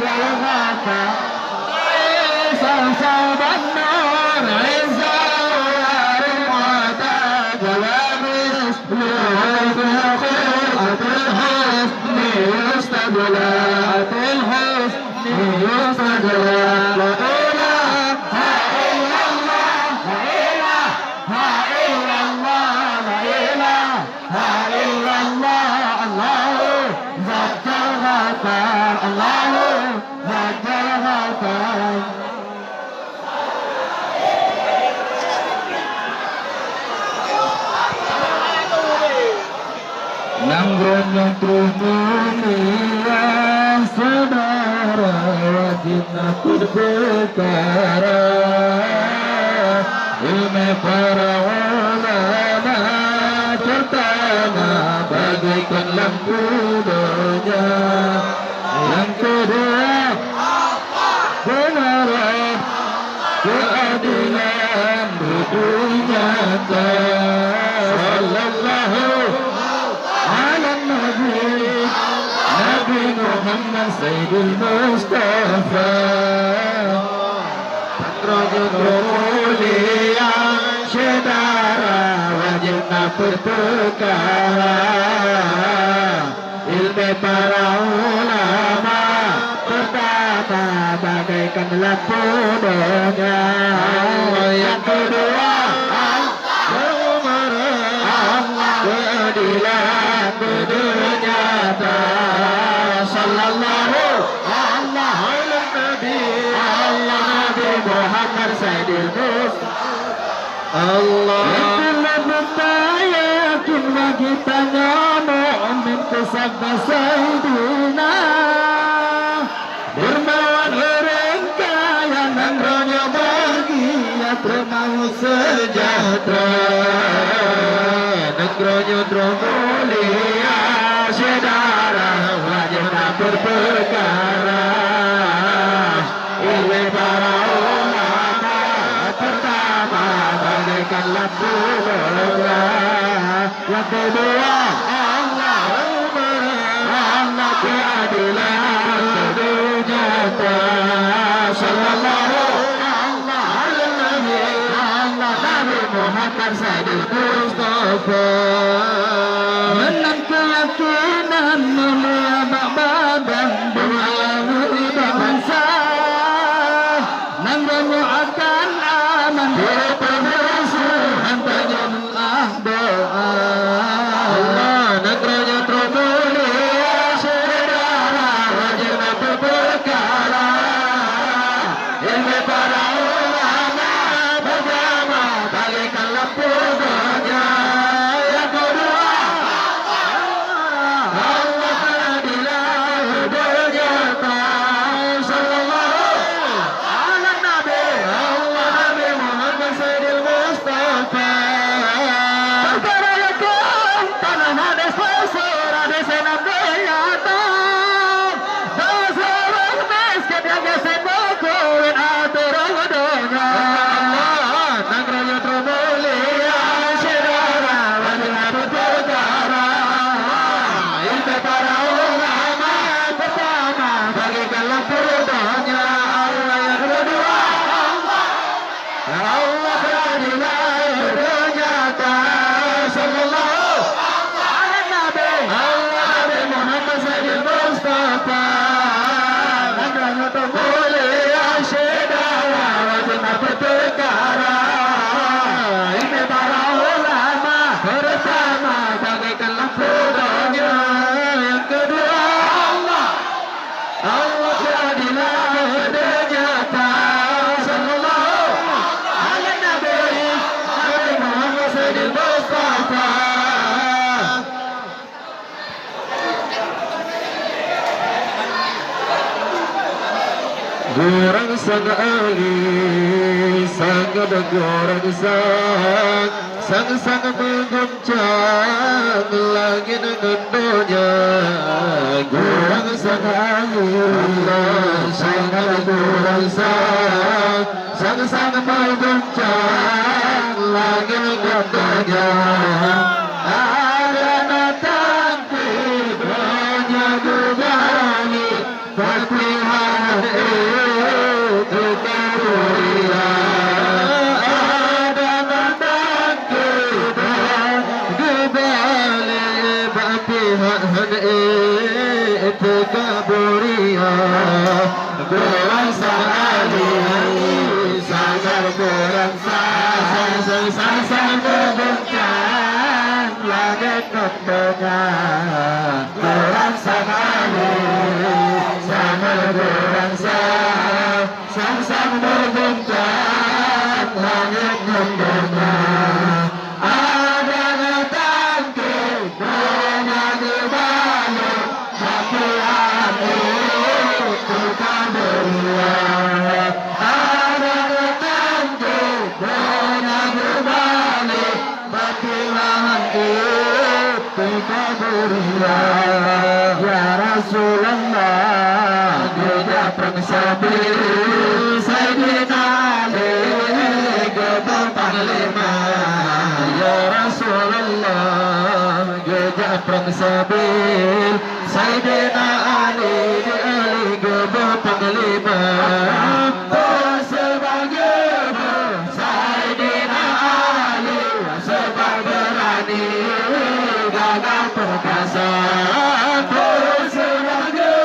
الغفار صوب النور عزا ومعتاد ومثل خلقة الحسن يستدلات الحسن يستدلات لا إله إلا الله لا إله إلا الله لا إله إلا الله الله ذات الغفار الله ذات الغفار Nanggronya mulia saudara wajib nakut perkara ilmu para ulama pertama bagaikan lampu dunia yang kedua benar keadilan hidup nyata sallallahu Nabi Muhammad Sayyidul Mustafa Rajul mulia saudara wajibna perkara ilmu para ulama pertama bagaikan lampu dunia yang kedua keadilan dunia sallallahu alaihi Nabi Muhammad Sayyidil Mustafa Allah yakin bagi tanya mu'min kesabda Sayyidina dermawan orang kaya nangranya bahagia termau sejahtera negara mulia saudara wajibna berperkara ilmu para ulama pertama bagaikan lampu dunia yang kedua Allah keadilan dunia sallallahu alaihi Nabi Muhammad Sayyidil Mustafa menang keyakinan mulia badan doa bangsa nangganya akan aman berpermusuhan tajamlah doa Allah negaranya termulia saudara wajibna berperkara ilmu para ulama berjamaah bagaikan lampu dunia yang kedua Allah keadilan dunia sallallahu alaihi Nabi Muhammad Sayyidil Mustafa perkara yakin tanah hadis pasir hadis nabi nyata dosa orang miskin yang gesen bukuin aturan dunia Allah negaranya termulia saudara wajibna berperkara ilmu para ulama pertama bagaikan lampu dunia Allah yang kedua Allah keadilan dunia sallallahu alaihi Nabi Muhammad Sayyidil Mustafa negaranya termulia saudara wajibna berperkara ilmu para ulama pertama bagaikan lampu dunia yang kedua Allah keadilan dunia sallallahu alaihi Nabi Muhammad Sayyidil Mustafa Gorang sang ali sang gorang sang mengguncang langit dan dunia gorang sang ali sang gorang sang mengguncang langit dan dunia ada datang tiba nya berbagi berpihak itu kaburia ada nandang kita gebali bapihan itu kaburia kurang sekali sangat kurang sang berbencang langit mendengar kurang sekali sangat kurang sang berbencang langit mendengar ada datang ke dunia di balik tapi aku bukan beruang ada datang ke dunia di balik batilan itu kaburia ya Rasulullah dia pengsabil Sayyidina Ali Gebel Panglima ya Rasulullah dia pengsabil Sayyidina Ali Gebel Panglima oh sebagai Sayyidina Ali sebab berani gagah perkasa oh sebagai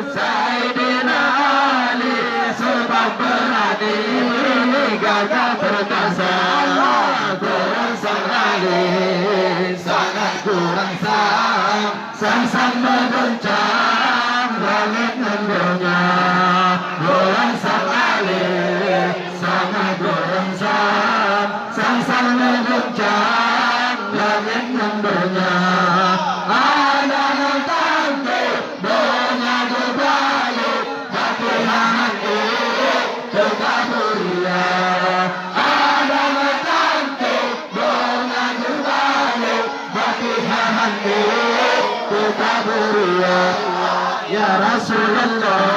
Sayyidina Ali sebab berani gagah perkasa kurang sang Ali sangat kurang sang mengguncang langit dan dunia kurang sang Ali sangat kurang sang mengguncang langit dan dunia ada datang ke dunia berbalik tapi hati kaburia ada datang ke dunia berbalik tapi hati kaburia ya Rasulullah